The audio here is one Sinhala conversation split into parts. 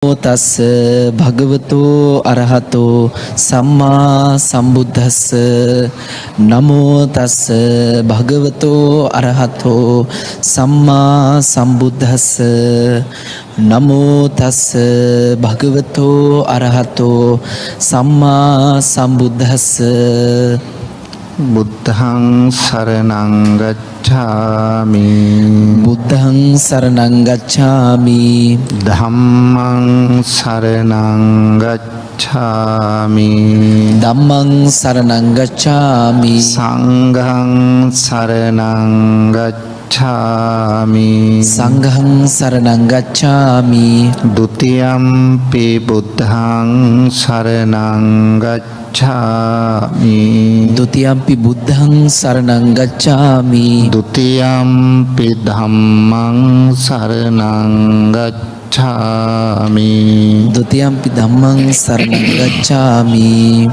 තස්ස භගවතු අරහතෝ සම්මා සම්බුද්දස්ස නමෝ තස්ස භගවතු අරහතෝ සම්මා සම්බුද්දස්ස නමෝ තස්ස භගවතු අරහතෝ සම්මා සම්බුද්දස්ස බුද්ධං සරණං ගච්ඡාමි බුද්ධං සරණං ගච්ඡාමි ධම්මං සරණං ගච්ඡාමි ධම්මං සරණං ගච්ඡාමි සංඝං සරණං ගච්ඡාමි සංඝං සරණං ගච්ඡාමි ဒ ුතියම්පි බුද්ධං සරණං ගච්ඡාමි ဒ ුතියම්පි බුද්ධං සරණං ගච්ඡාමි ဒ ුතියම්පි ධම්මං සරණං ගච්ඡාමි ဒ ුතියම්පි ධම්මං සරණං ගච්ඡාමි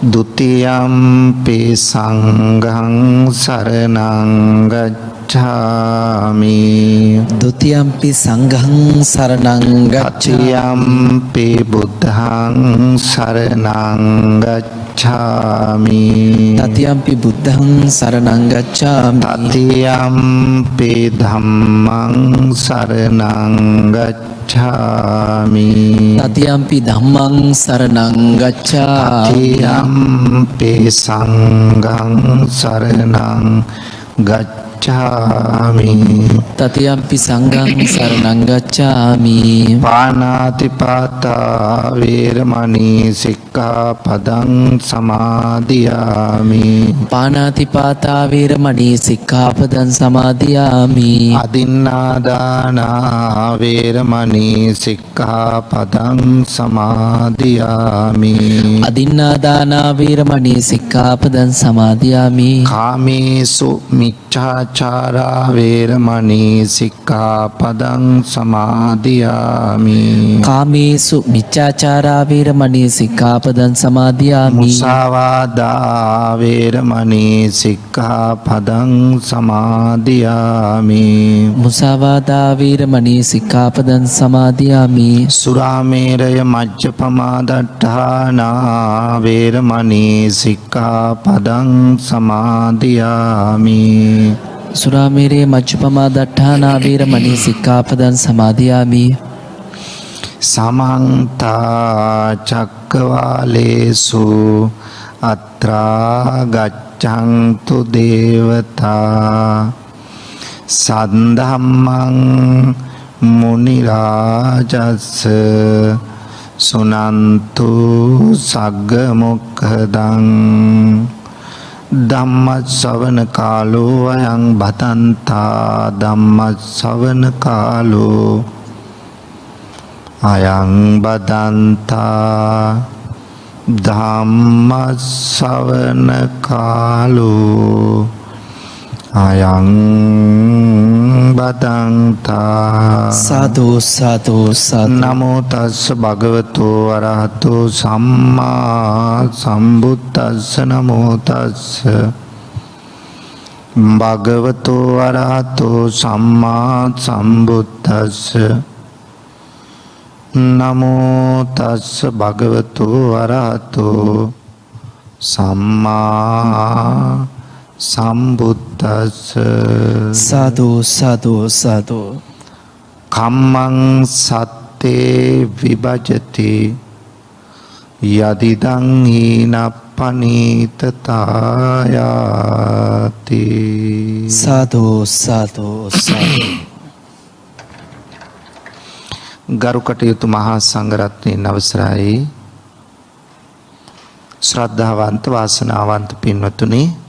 ဒ ුතියම්පි සංඝං සරණං ගච්ඡාමි ဒ ුතියම්පි සංඝං සරණං ගච්ඡාමි တတိယම්පි බුද්ධං සරණං ගච්ඡාමි တတိယම්පි බුද්ධං සරණං ගච්ඡාමි တတိယම්පි ධම්මං සරණං ගච්ඡාමි တတိယම්පි ධම්මං සරණං ගච්ඡාමි တတိယම්පි සංඝං සරණං ගච්ඡාමි တတိယම්පි සංඝං සරණං ගච්ඡාමි පාණාතිපාතා වේරමණී සික්ඛාපදං සමාදියාමි පාණාතිපාතා වේරමණී සික්ඛාපදං සමාදියාමි අදින්නාදානා වේරමණී සික්ඛාපදං සමාදියාමි අදින්නාදානා වේරමණී සික්ඛාපදං සමාදියාමි කාමේසු මිච්ඡාචාරා වේරමණී සික්ඛාපදං සමාදියාමි කාමේසු මිච්ඡාචාරා වේරමණී සික්ඛාපදං සමාදියාමි මුසාවාදා වේරමණී සික්ඛාපදං සමාදියාමි මුසාවාදා වේරමණී සික්ඛාපදං සමාදියාමි සුරාමේරය මජ්ජපමා දට්ඨානා වේරමණී සික්ඛාපදං සමාදියාමි සුරාමේරේ මජ්ජපමා දට්ඨානා වේරමණී සික්ඛාපදං සමාදියාමි සමන්ත චක්කවාලේසු අත්‍රා ගච්ඡන්තු දේවතා සද්ධම්මං මුනි රාජස්ස සුනන්තු සග්ග මොක්ඛදං ධම්මස්සවන කාලෝ අයං භදන්තා ධම්මස්සවන කාලෝ අයං බදන්තා ධම්මස්සවන කාලෝ අයං බදන්තා සාදු සාදු සාදු නමෝ තස්ස භගවතු අරහතෝ සම්මා සම්බුද්දස්ස නමෝ තස්ස භගවතු අරහතෝ සම්මා සම්බුද්දස්ස නමෝ තස්ස භගවතු අරහතෝ සම්මා සම්බුද්දස්ස සාදු සාදු සාදු කම්මං සත්තේ විභජති යදිදං හීනප්පනීතතායාති සාදු සාදු සාදු ගරු කටයුතු මහා සංඝරත්නයන් අවසරයි ශ්‍රද්ධාවන්ත වාසනාවන්ත පින්වතුනි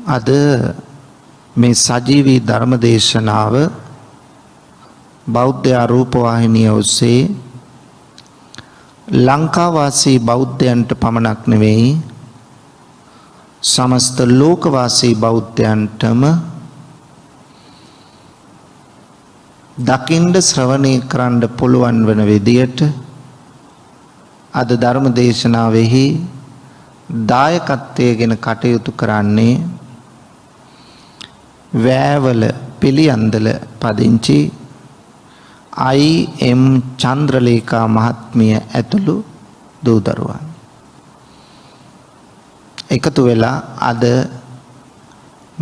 අද මේ සජීවී ධර්ම දේශනාව බෞද්ධ රූපවාහිනිය ඔස්සේ ලංකාවාසී බෞද්ධයන්ට පමණක් නෙවෙයි සමස්ත ලෝකවාසී බෞද්ධයන්ටම දකින්ද ශ්‍රවණය කරන්න පුළුවන් වන විදියට අද ධර්ම දේශනාවෙහි දායකත්වයෙන් කටයුතු කරන්නේ වෑවල පිළියන්දල පදිංචි I.M. චන්ද්‍රලේඛා මහත්මිය ඇතුළු දූ දරුවන් එකතු වෙලා අද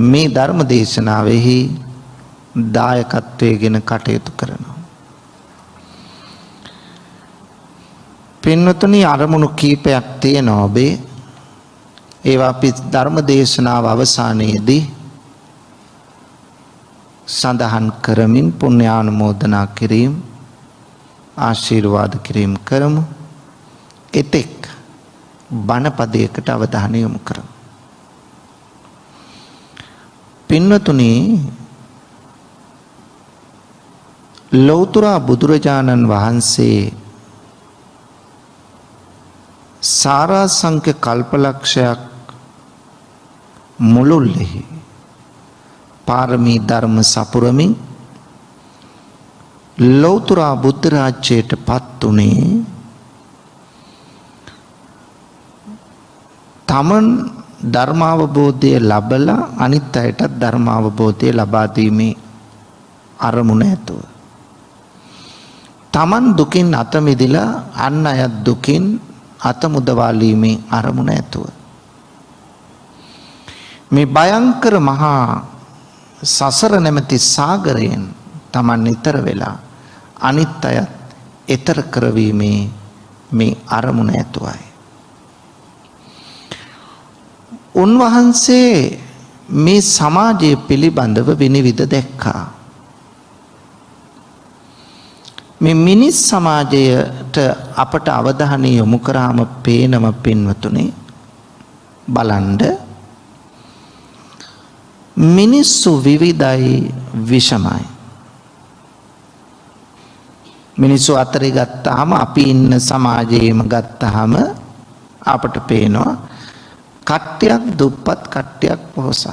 මේ ධර්ම දේශනාවෙහි දායකත්වයෙන් කටයුතු කරනවා. පින්වතුනි අරමුණු කීපයක් තියෙනවා ඔබේ. ඒවා අපි ධර්ම දේශනාව අවසානයේදී සඳහන් කරමින් පුණ්‍යානුමෝදනා කිරීම ආශිර්වාද කිරීම කරමු. එතෙක් බණපදයකට අවධානය යොමු කරමු. පින්වතුනි ලෞතර බුදුරජාණන් වහන්සේ සාරාංශක කල්පලක්ෂයක් මුළුල්ලෙහි පාරමී ධර්ම සපුරමින් ලෞතර බුද්ධ රාජ්‍යයට පත් උනේ තමන් ධර්මාවබෝධය ලබලා අනිත් අයටත් ධර්මාවබෝධය ලබා දීමේ අරමුණ ඇතුව. තමන් දුකින් අත මිදලා අන් අයත් දුකින් අත මුදවාලීමේ අරමුණ ඇතුව. මේ භයංකර මහා සසර නැමැති සාගරයෙන් තමන් ඈතර වෙලා අනිත් අයත් ඈතර කරවීමේ මේ අරමුණ ඇතුවයි. උන්වහන්සේ මේ සමාජය පිළිබඳව විනිවිද දැක්කා. මේ මිනිස් සමාජයට අපට අවධානය යොමු කරාම පේනම පින්වතුනි බලන්න මිනිස්සු විවිධයි විෂමයි. මිනිස්සු අතරේ ගත්තාම අපි ඉන්න සමාජයේම ගත්තාම අපට පේනවා කට්ටියක් දුප්පත් කට්ටියක් පොහොසත්.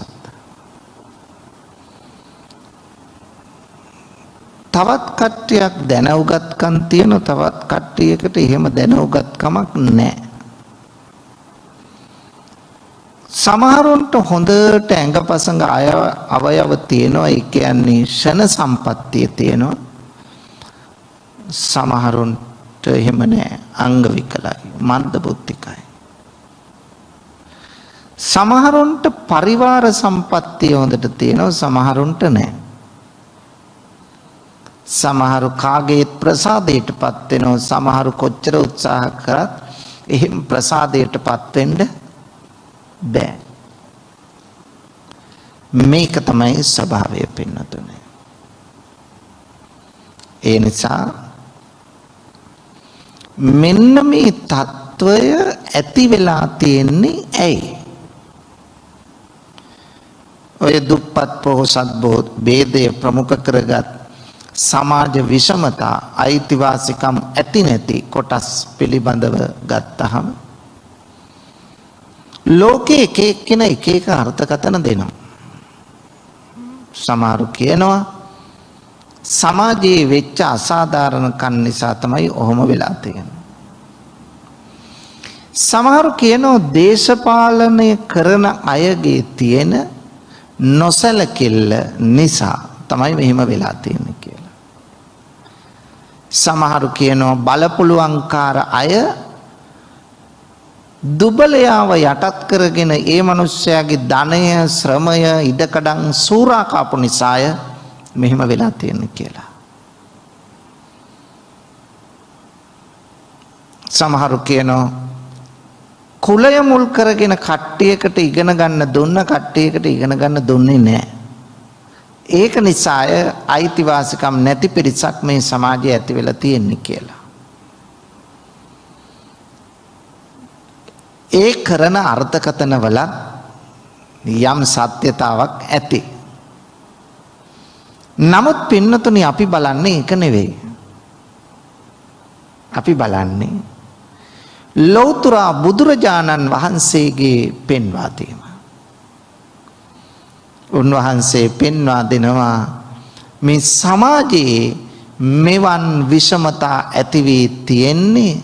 තවත් කට්ටියක් දැනුගත්කම් තියෙන තවත් කට්ටියකට එහෙම දැනුගත්කමක් නැහැ. සමහරුන්ට හොඳට ඇඟපසඟ අවයව තියෙනවා ඒ කියන්නේ ෂණ සම්පත්තිය තියෙනවා. සමහරුන්ට එහෙම නැහැ අංග විකලයි මන්ද බුද්ධිකයි. සමහරුන්ට පරිවාර සම්පත්තිය හොඳට තියෙනවා සමහරුන්ට නැහැ. සමහරු කාගේත් ප්‍රසාදයටපත් වෙනවා සමහරු කොච්චර උත්සාහ කරත් එහෙම ප්‍රසාදයටපත් වෙන්න බෑ. මේක තමයි ස්වභාවය පින්නතුනේ. ඒ නිසා මෙන්න මේ తত্ত্বය ඇති වෙලා තියෙන්නේ ඇයි? ඔය දුප්පත් පොහොසත් ભેදය ප්‍රමුඛ කරගත් සමාජ විෂමතා අයිතිවාසිකම් ඇති නැති කොටස් පිළිබඳව ගත්තහම ලෝකයේ එක එක්කෙනා එක එක අර්ථකථන දෙනවා. සමහරු කියනවා සමාජයේ වෙච්ච අසාධාරණකම් නිසා තමයි ඔහොම වෙලා තියෙන්නේ. සමහරු කියනවා දේශපාලනය කරන අයගේ තියෙන නොසලකිල්ල නිසා තමයි මෙහෙම වෙලා තියෙන්නේ කියලා. සමහරු කියනවා බලපුලුවන්කාර අය දුබලයාව යටත් කරගෙන ඒ මිනිස්යාගේ ධනය ශ්‍රමය ඉඩකඩම් සූරා කාපු නිසාය මෙහෙම වෙලා තියෙන්නේ කියලා. සමහරු කියනවා කුලය මුල් කරගෙන කට්ටියකට ඉගෙන ගන්න දුන්න කට්ටියකට ඉගෙන ගන්න දුන්නේ නැහැ. ඒක නිසාය අයිතිවාසිකම් නැති පිරිසක් මේ සමාජයේ ඇති වෙලා තියෙන්නේ කියලා. ඒ කරන අර්ථකථන වල යම් සත්‍යතාවක් ඇති. නමුත් පින්නතුනි අපි බලන්නේ ඒක නෙවෙයි. අපි බලන්නේ ලෞතර බුදුරජාණන් වහන්සේගේ පෙන්වා දීම. උන්වහන්සේ පෙන්වා දෙනවා මේ සමාජයේ මෙවන් විෂමතා ඇති වී තියෙන්නේ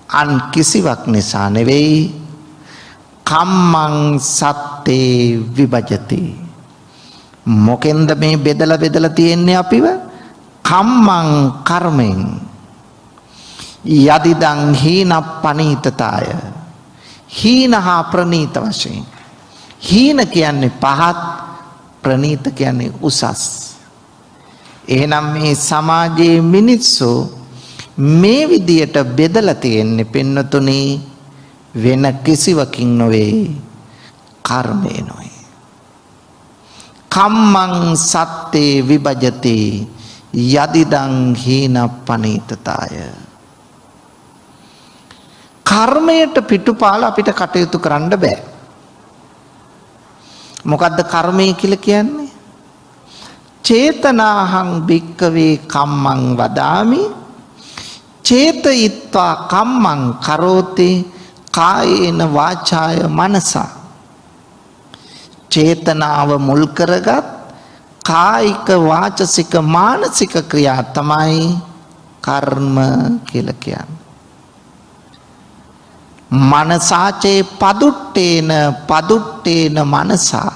අන් කිසිවක් නිසා නෙවෙයි කම්මං සත්තේ විභජති මොකෙන්ද මේ බෙදලා තියෙන්නේ අපිව? කම්මං කර්මෙන්. යදිදං හීන පනීතතාය. හීන හා ප්‍රනීත වශයෙන්. හීන කියන්නේ පහත්, ප්‍රනීත කියන්නේ උසස්. එහෙනම් මේ සමාජයේ මිනිස්සු මේ විදියට බෙදලා තියෙන්නේ පින්නතුනි වෙන කිසිවකින් නොවේ, කර්මයෙන්මයි. කම්මං සත්තේ විභජති යදිදං හීන පනීතතාය. කර්මයට පිටුපාල අපිට කටයුතු කරන්න බෑ. මොකද්ද කර්මය කියලා කියන්නේ? චේතනාහං භික්කවේ කම්මං වදාමි චේතයිත්වා කම්මං කරෝති කායේන වාචාය මනසා. චේතනාව මුල් කරගත් කායික වාචසික මානසික ක්‍රියා තමයි කර්ම කියලා කියන්නේ. මනසාචේ පදුට්ටේන මනසා.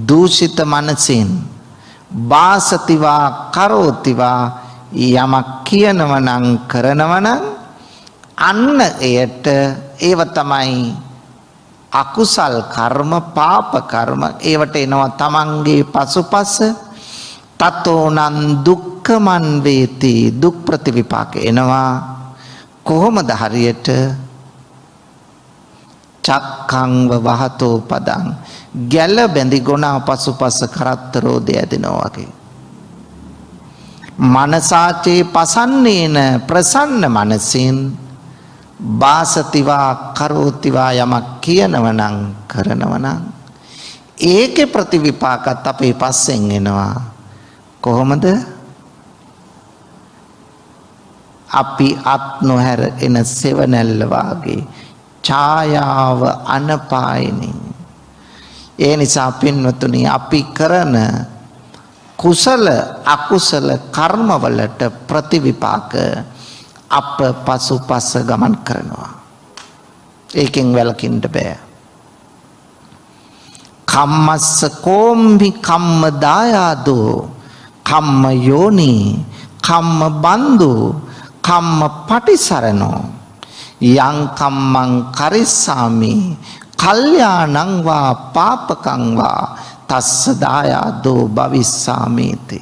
දූෂිත මනසින් වාසතිවා කරෝතිවා යමක් කියනවනම් කරනවනම් අන්න එයට ඒව තමයි අකුසල් කර්ම, පාප කර්ම. ඒවට එනවා තමන්ගේ පසුපස. තතෝනං දුක්ඛමන් වේති. දුක් ප්‍රතිවිපාක එනවා. කොහොමද? හරියට චක්ඛංව වහතෝ පදං. ගැල බැඳි ගොනා පසුපස කරත්තරෝදය ඇදෙනවා වගේ. මනසාචේ පසන්නේන ප්‍රසන්න මනසින් වාසතිවා කරෝතිවා යමක් කියනවනම් කරනවනම් ඒකේ ප්‍රතිවිපාකත් අපේ පස්සෙන් එනවා. කොහොමද? අපි අත් නොහැර එන සෙවණැල්ල වාගේ ඡායාව අනපායිනින්. ඒ නිසා පින්වතුනි අපි කරන කුසල අකුසල කර්මවලට ප්‍රතිවිපාක අප පසුපස ගමන් කරනවා. ඒකෙන් වැළකින්න බෑ. කම්මස්ස කෝම්භි කම්ම දායාදෝ කම්ම යෝනි කම්ම බන්දු කම්ම පටිසරණෝ යං කම්මං කරිස්සාමි කල්යාණං වා පාපකං වා තස්ස දායාදෝ භවිස්සාමේති.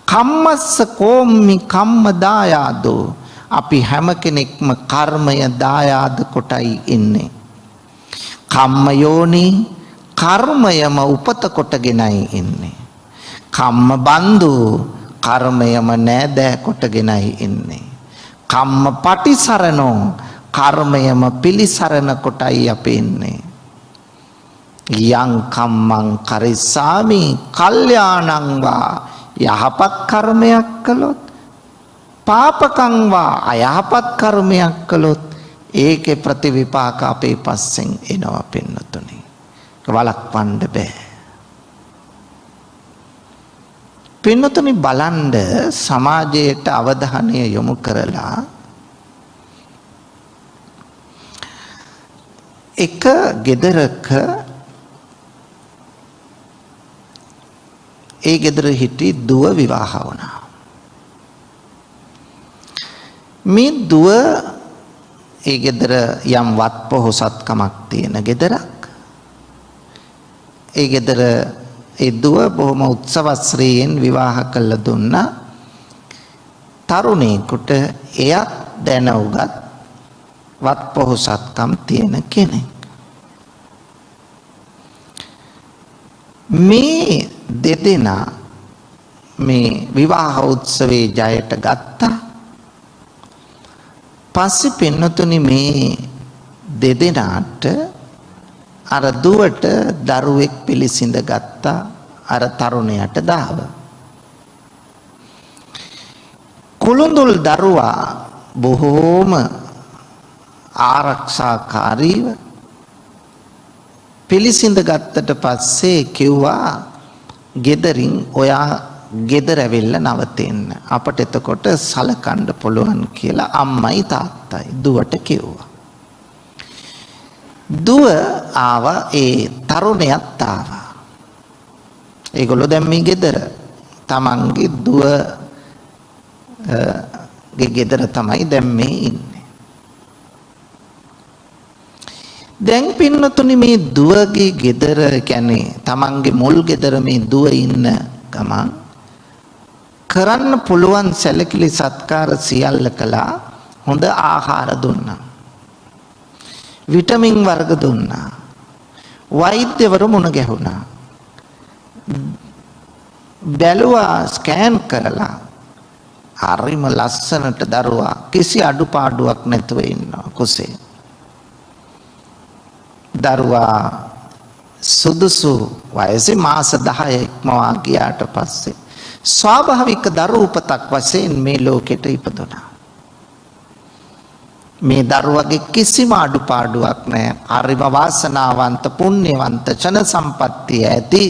කම්මස්ස කෝම්මි කම්ම දායාදෝ. අපි හැම කෙනෙක්ම කර්මය දායාද කොටයි ඉන්නේ. කම්ම යෝනි කර්මයම උපත කොටගෙනයි ඉන්නේ. කම්ම බන්දු කර්මයම නෑදෑ කොටගෙනයි ඉන්නේ. කම්ම පටිසරණෝ කර්මයම පිළිසරණ කොටයි අපි ඉන්නේ. යං කම්මං කරිස්සාමි කල්යාණං වා යහපත් කර්මයක් කළොත් පාපකං වා අයහපත් කර්මයක් කළොත් ඒකේ ප්‍රතිවිපාක අපේ පස්සෙන් එනවා පින්නතුනි. වළක්වන්න බෑ. පින්නතුනි බලන්න සමාජයට අවධානය යොමු කරලා එක ගෙදරක ඒ ගෙදර හිටි දුව විවාහ වුණා. මේ දුව ඒ ගෙදර යම් වත් පොහොසත්කමක් තියෙන ගෙදරක්. ඒ ගෙදර ඒ දුව බොහොම උත්සවශ්‍රීයෙන් විවාහ කළ දුන්නා තරුණයෙකුට. එයත් දැන උගත් වත් පොහොසත්කම් තියෙන කෙනෙක්. මේ දෙදෙනා මේ විවාහ උත්සවයේ ජයට ගත්තා. පස්සේ පින්නතුනි මේ දෙදෙනාට අර දුවට දරුවෙක් පිළිසිඳ ගත්තා අර තරුණයට දාව. කුළුඳුල් දරුවා බොහෝම ආරක්ෂාකාරීව පිළිසිඳ ගත්තට පස්සේ කිව්වා ගෙදරින් ඔයා ගෙදර ඇවිල්ලා නවතින්න. අපට එතකොට සලකන්න පුළුවන් කියලා අම්මයි තාත්තයි දුවට කිව්වා. දුව ආවා ඒ තරුණයත් ආවා. ඒගොල්ලෝ දැන් මේ ගෙදර තමන්ගේ ගේ ගෙදර තමයි දැන් මේ ඉන්නේ. දැන් පින්නතුනි මේ දුවගේ ගෙදර කියන්නේ තමන්ගේ මුල් ගෙදර මේ දුව ඉන්න ගමන් කරන්න පුළුවන් සැලකිලි සත්කාර සියල්ල කළා. හොඳ ආහාර දුන්නා. විටමින් වර්ග දුන්නා. වෛද්‍යවරු මුණ ගැහුණා. බැලුවා ස්කෑන් කරලා හරිම ලස්සනට දරුවා කිසි අඩුපාඩුවක් නැතුව ඉන්නවා කුසේ. දරුවා සුදුසු වයසේ මාස 10 ඉක්මවා ගියාට පස්සේ ස්වාභාවික දරු උපතක් වශයෙන් මේ ලෝකෙට ඉපදුණා. මේ දරුවගේ කිසිම අඩුපාඩුවක් නැහැ. හරිම වාසනාවන්ත පුණ්‍යවන්ත චන සම්පත්තිය ඇති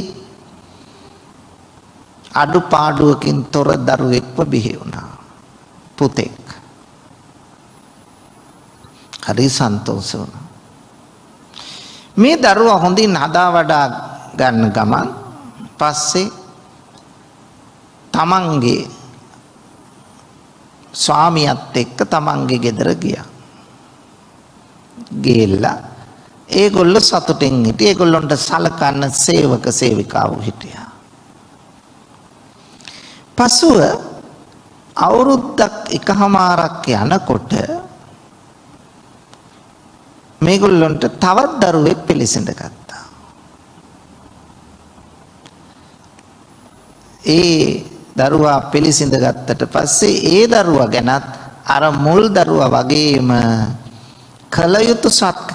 අඩුපාඩුවකින් තොර දරුවෙක්ව බිහි වුණා. පුතෙක්. හරි සන්තෝෂ වුණා. මේ දරුවා හොඳින් හදා වඩා ගන්න ගමන් පස්සේ තමන්ගේ ස්වාමියාත් එක්ක තමන්ගේ ගෙදර ගියා. ගිහිල්ලා ඒගොල්ලෝ සතුටින් හිටියේ. ඒගොල්ලන්ට සලකන්න සේවක සේවිකාවෝ හිටියා. පසුව අවුරුද්දක් එකහමාරක් යනකොට මේගොල්ලන්ට තවත් දරුවෙක් පිළිසිඳ ගත්තා. ඒ දරුවා පිළිසිඳ ගත්තට පස්සේ ඒ දරුවා ගැනත් අර මුල් දරුවා වගේම කල යුතු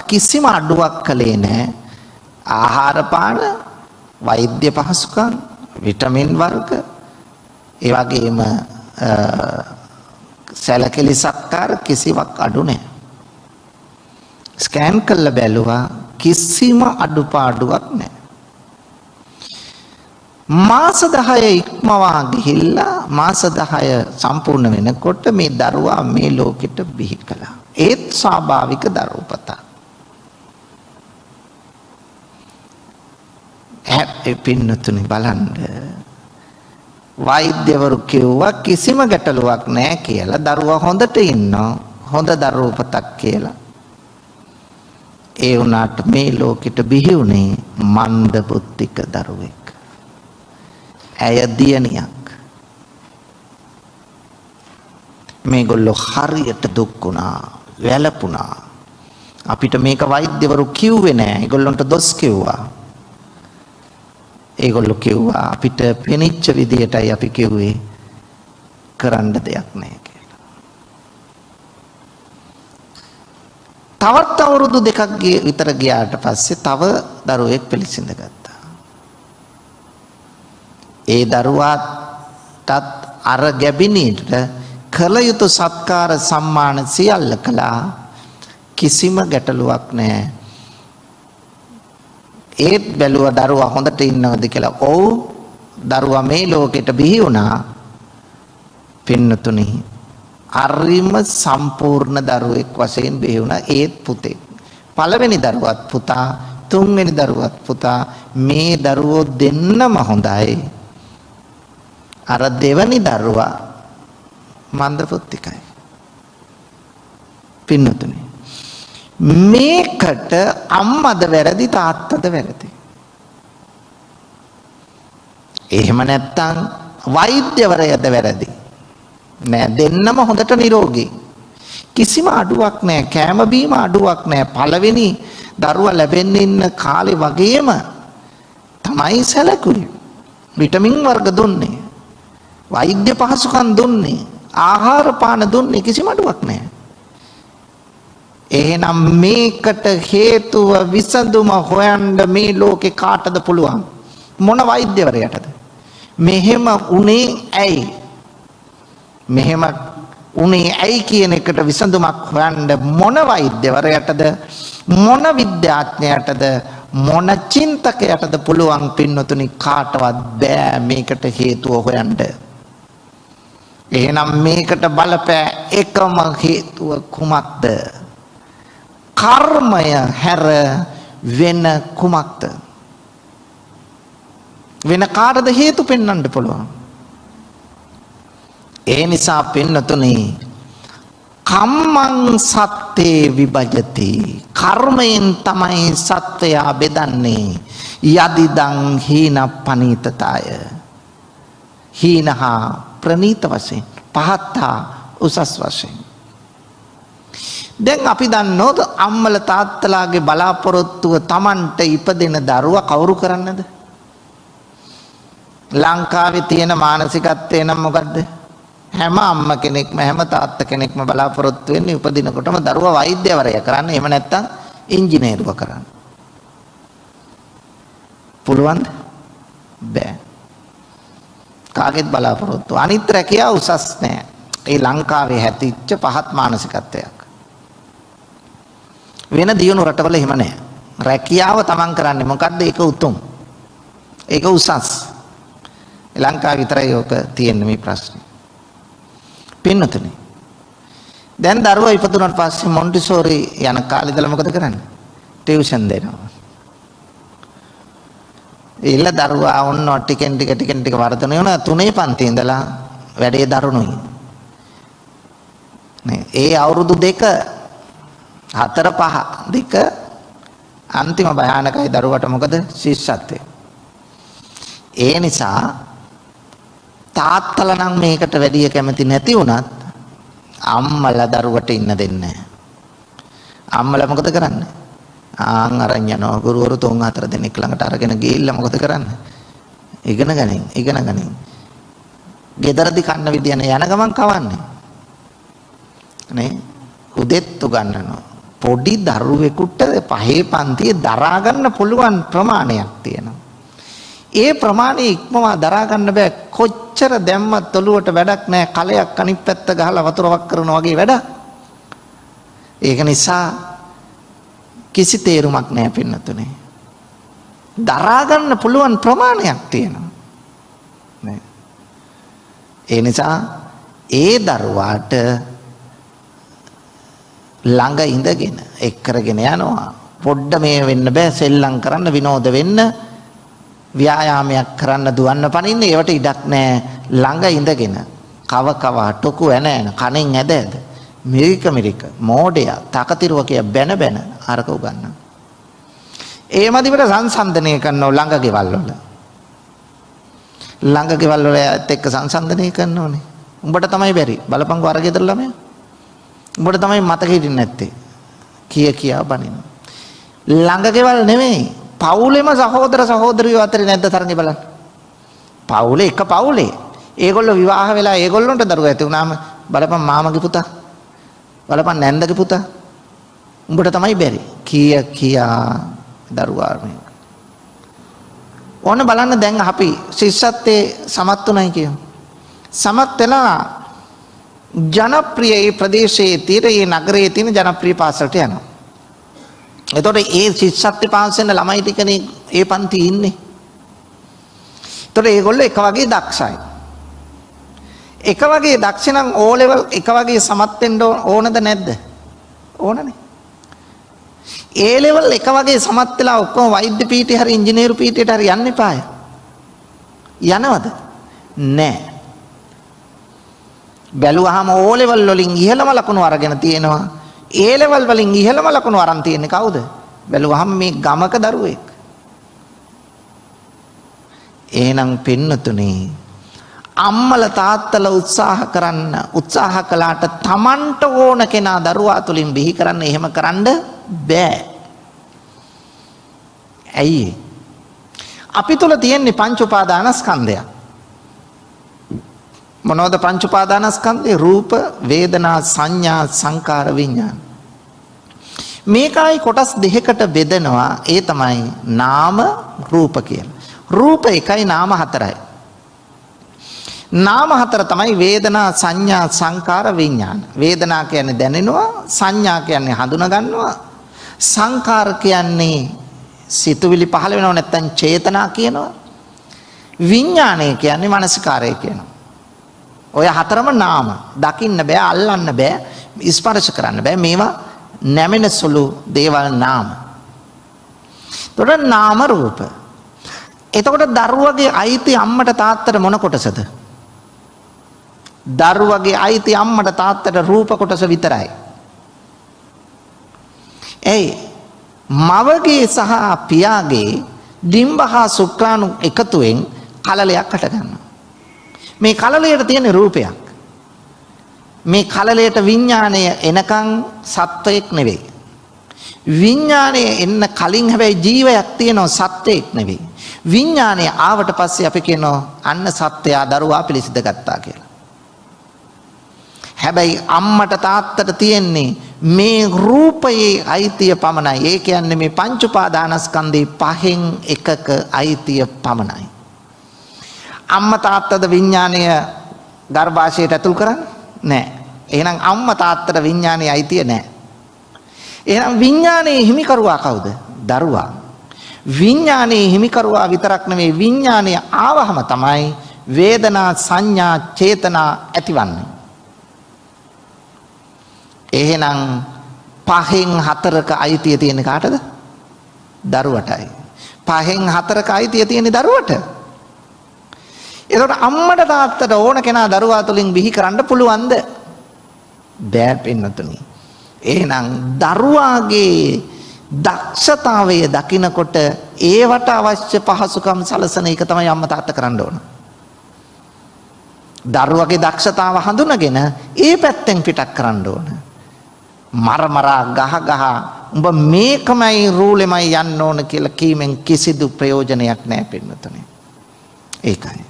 කිසිම අඩුවක් කළේ නැහැ. ආහාර පාන, වෛද්‍ය පහසුකම්, විටමින් වර්ග, ඒ වගේම සැලකිලි සත්කාර කිසිවක් අඩු නැහැ. ස්කෑන් කරලා බැලුවා කිසිම අඩුපාඩුවක් නැහැ. මාස 10 ඉක්මවා ගිහිල්ලා මාස 10 සම්පූර්ණ වෙනකොට මේ දරුවා මේ ලෝකෙට බිහි කළා. ඒත් ස්වාභාවික දරුපත. ඒ පින්නතුනි බලන්න වෛද්‍යවරු කිව්වා කිසිම ගැටලුවක් නැහැ කියලා. දරුවා හොඳට ඉන්නවා. හොඳ දරුපතක් කියලා. ඒ වුණාට මේ ලෝකෙට බිහි වුණේ මන්ද බුද්ධික දරුවෙක්. ඇය දියණියක්. මේගොල්ලෝ හරියට දුක් වුණා, වැළපුණා. අපිට මේක වෛද්‍යවරු කිව්වේ නෑ. ඒගොල්ලන්ට දොස් කිව්වා. ඒගොල්ලෝ කිව්වා අපිට පෙනිච්ච විදියටයි අපි කිව්වේ, කරන්න දෙයක් නෑ කියලා. තවත් අවුරුදු 2ක් විතර ගියාට පස්සේ තව දරුවෙක් පිළිසිඳ ගත්තා. ඒ දරුවාටත් අර ගැබිනීට කල යුතු සත්කාර සම්මාන සියල්ල කළා. කිසිම ගැටලුවක් නැහැ. ඒත් බැලුවා දරුවා හොඳට ඉන්නවද කියලා. ඔව්, දරුවා මේ ලෝකෙට බිහි වුණා. පින්නතුනි, අරිම සම්පූර්ණ දරුවෙක් වශයෙන් බිහි වුණා. ඒත් පුතෙක්. පළවෙනි දරුවත් පුතා, තුන්වෙනි දරුවත් පුතා. මේ දරුවෝ දෙන්නම හොඳයි. අර දෙවනි දරුවා මන්දබුද්ධිකයි. පින්නතුනි, මේකට අම්මද වැරදි තාත්තද වැරදි? එහෙම නැත්තම් වෛද්‍යවරයද වැරදි? නෑ, දෙන්නම හොඳට නිරෝගී. කිසිම අඩුවක් නෑ. කෑම බීම අඩුවක් නෑ. පළවෙනි දරුවා ලැබෙන්න ඉන්න කාලේ වගේම තමයි සැලකුවේ. විටමින් වර්ග දුන්නේ. වෛද්‍ය පහසුකම් දුන්නේ. ආහාර පාන දුන්නේ. කිසිම අඩුවක් නැහැ. එහෙනම් මේකට හේතුව විසඳුම හොයන්න මේ ලෝකේ කාටද පුළුවන්? මොන වෛද්‍යවරයටද? මෙහෙම උනේ ඇයි? මෙහෙම උනේ ඇයි කියන එකට විසඳුමක් හොයන්න මොන වෛද්‍යවරයටද? මොන විද්‍යාඥයාටද? මොන චින්තකයටද පුළුවන්? පින්නතුනි, කාටවත් බෑ මේකට හේතුව හොයන්න. එහෙනම් මේකට බලපෑ එකම හේතුව කුමක්ද? කර්මය හැර වෙන කුමක්ද? වෙන කාටද හේතු පෙන්වන්න පුළුවන්. ඒ නිසා පින්නතුනේ කම්මං සත්තේ විභජති කර්මයෙන් තමයි සත්වයා බෙදන්නේ යදිදං හීන පනීතතාය හීනහා ප්‍රනීත වශයෙන් පහත් හා උසස් වශයෙන්. දැන් අපි දන්නෝද අම්මල තාත්තලාගේ බලාපොරොත්තුව Tamanට ඉපදෙන දරුවා කවුරු කරන්නද? ලංකාවේ තියෙන මානසිකත්වය නම් මොකද්ද? හැම අම්ම කෙනෙක්ම හැම තාත්තා කෙනෙක්ම බලාපොරොත්තු වෙන්නේ උපදිනකොටම දරුවා වෛද්‍යවරයා කරන්න. එහෙම නැත්නම් ඉංජිනේරුව කරන්න. පුළුවන්ද? බෑ. කාගෙත් බලාපොරොත්තු. අනිත් රැකියාව උසස් නෑ. ඒ ලංකාවේ හැතිච්ච පහත් මානසිකත්වයක්. වෙන දියුණු රටවල එහෙම නෑ. රැකියාව තමන් කරන්නේ මොකද්ද? ඒක උතුම්. ඒක උසස්. ලංකාව විතරයි ඔක තියෙන්නේ මේ ප්‍රශ්නේ. පින්නතුනේ. දැන් දරුවා ඉපදුනාට පස්සේ මොන්ටිසෝරි යන කාලේ ඉඳලා මොකද කරන්නේ? ටියුෂන් දෙනවා. ඉල්ල දරුවා ඔන්න ටිකෙන් ටික වර්ධනය වෙනවා. 3 පන්ති ඉඳලා වැඩේ දරුණුයි. නේ ඒ අවුරුදු 2 4 5 2 අන්තිම භයානකයි දරුවට මොකද ශිෂ්‍යත්වය. ඒ නිසා තාත්තලා නම් මේකට වැඩි කැමති නැති වුණත් අම්මලා දරුවට ඉන්න දෙන්නේ නැහැ. අම්මලා මොකද කරන්නේ? ආන් අරන් යනවා ගුරුවරු 3-4 දෙනෙක් ළඟට අරගෙන ගිහිල්ලා මොකද කරන්නේ? ඉගෙන ගනින්. ගෙදරදි කන්න විදිය යන ගමන් කවන්නේ. නේ? උදෙත් උගන්වනවා. පොඩි දරුවෙකුට 5 පන්තියේ දරා ගන්න පුළුවන් ප්‍රමාණයක් තියෙනවා. ඒ ප්‍රමාණය ඉක්මවා දරා ගන්න බෑ. කොච්චර දැම්මත් ඔලුවට වැඩක් නෑ. කලයක් අනිත් පැත්ත ගහලා වතුර වක් කරනවා වගේ වැඩක්. ඒක නිසා කිසි තේරුමක් නෑ පින්නතුනේ. දරා ගන්න පුළුවන් ප්‍රමාණයක් තියෙනවා. නේ. ඒ නිසා ඒ දරුවාට ළඟ ඉඳගෙන එක් කරගෙන යනවා. පොඩ්ඩ මේ වෙන්න බෑ. සෙල්ලම් කරන්න විනෝද වෙන්න ව්‍යායාමයක් කරන්න දුවන්න පනින්න ඒවට ඉඩක් නෑ. ළඟ ඉඳගෙන කව ටොකු ඇන කණෙන් ඇද මිරික මෝඩයා තකතිරුව කිය බැන අරක උගන්න. ඒ මදිවට සංසන්දනය කරනවා ළඟ ගෙවල් වල. ළඟ ගෙවල් වල එක්ක සංසන්දනය කරන්න ඕනේ. උඹට තමයි බැරි. බලපංගු අර ගෙදර ළමයා. උඹට තමයි මතක හිටින්නේ නැත්තේ. කියා බනින්න. ළඟ ගෙවල් නෙමෙයි. පවුලෙම සහෝදර සහෝදරියෝ අතරේ නැද්ද තරඟේ බලන්න. පවුලේ එක පවුලේ. ඒගොල්ලෝ විවාහ වෙලා ඒගොල්ලොන්ට දරුවෝ ඇති වුණාම බලපන් මාමගේ පුතා. බලපන් නැන්දගේ පුතා. උඹට තමයි බැරි. කියා දරුවා මේක. ඕන බලන්න දැන් අපි ශිෂ්‍යත්වයේ සමත් උනායි කියමු. සමත් වෙලා ජනප්‍රිය ඒ ප්‍රදේශයේ තියෙන ඒ නගරයේ තියෙන ජනප්‍රිය පාසලට යනවා. එතකොට ඒ ශිෂ්‍යත්ව පාස් වෙන ළමයි ටිකනේ ඒ පන්ති ඉන්නේ. එතකොට ඒගොල්ලෝ එක වගේ දක්ෂයි. එක වගේ දක්ෂ නම් O level එක වගේ සමත් වෙන්න ඕනද නැද්ද? ඕනනේ. A level එක වගේ සමත් වෙලා ඔක්කොම වෛද්‍ය පීඨේ හරි ඉංජිනේරු පීඨයට හරි යන්න එපාය. යනවද? නෑ. බැලුවාම O level වලින් ඉහළම ලකුණු අරගෙන තියෙනවා. A level වලින් ඉහළම ලකුණු අරන් තියෙන්නේ කවුද? බැලුවාම මේ ගමක දරුවෙක්. එහෙනම් පින්නතුනේ අම්මල තාත්තල උත්සාහ කළාට Tamanට ඕන කෙනා දරුවා තුලින් බිහි කරන්න එහෙම කරන්න බෑ. ඇයි? අපි තුල තියෙන්නේ පංච උපාදානස්කන්ධයක්. මොනවද පංච උපාදානස්කන්ධේ? රූප, වේදනා, සංඥා, සංකාර, විඥාන. මේකයි කොටස් දෙකකට බෙදෙනවා. ඒ තමයි නාම රූප කියලා. රූප එකයි නාම හතරයි. නාම හතර තමයි වේදනා, සංඥා, සංකාර, විඥාන. වේදනා කියන්නේ දැනෙනවා, සංඥා කියන්නේ හඳුනා ගන්නවා, සංකාර කියන්නේ සිතුවිලි පහළ වෙනව නැත්නම් චේතනා කියනවා. විඥානය කියන්නේ මානසිකාරය කියනවා. ඔය හතරම නාම. දකින්න බෑ, අල්ලන්න බෑ, ස්පර්ශ කරන්න බෑ. මේවා නැමෙන සුළු දේවල් නාම. එතකොට නාම රූප. එතකොට දරුවගේ අයිති අම්මට තාත්තට මොන කොටසද? දරුවගේ අයිති අම්මට තාත්තට රූප කොටස විතරයි. ඇයි? මවගේ සහ පියාගේ ඩිම්බ හා ශුක්‍රාණු එකතුවෙන් කලලයක් හටගන්නවා. මේ කලලයට තියෙන රූපයක්. මේ කලලයට විඥාණය එනකන් සත්වයක් නෙවෙයි. විඥාණය එන්න කලින් හැබැයි ජීවයක් තියෙනවා, සත්වයක් නෙවෙයි. විඥාණය ආවට පස්සේ අපි කියනවා අන්න සත්වයා දරුවා පිළිසිඳ ගත්තා කියලා. හැබැයි අම්මට තාත්තට තියෙන්නේ මේ රූපයේ අයිතිය පමණයි. ඒ කියන්නේ මේ පංච උපාදානස්කන්ධේ පහෙන් එකක අයිතිය පමණයි. අම්මා තාත්තද විඥාණය ගර්භාෂයට ඇතුල් කරන්නේ නැහැ. එහෙනම් අම්මා තාත්තට විඥාණයේ අයිතිය නැහැ. එහෙනම් විඥානයේ හිමිකරුවා කවුද? දරුවා. විඥානයේ හිමිකරුවා විතරක් නෙමෙයි, විඥානය ආවහම තමයි වේදනා සංඥා චේතනා ඇතිවන්නේ. එහෙනම් පහෙන් හතරක අයිතිය තියෙන කාටද? දරුවටයි. පහෙන් හතරක අයිතිය තියෙන දරුවට. එතකොට අම්මට තාත්තට ඕන කෙනා දරුවා තුලින් බිහි කරන්න පුළුවන්ද? බෑ පින්නතුනි. එහෙනම් දරුවාගේ දක්ෂතාවය දකිනකොට ඒවට අවශ්‍ය පහසුකම් සලසන එක තමයි අම්මා තාත්තා කරන්න ඕන. දරුවගේ දක්ෂතාව හඳුනගෙන ඒ පැත්තෙන් පිටක් කරන්න ඕන. මරමරා ගහ උඹ මේකමයි රූලෙමයි යන්න ඕන කියලා කීමෙන් කිසිදු ප්‍රයෝජනයක් නැහැ පින්නතුනි. ඒකයි.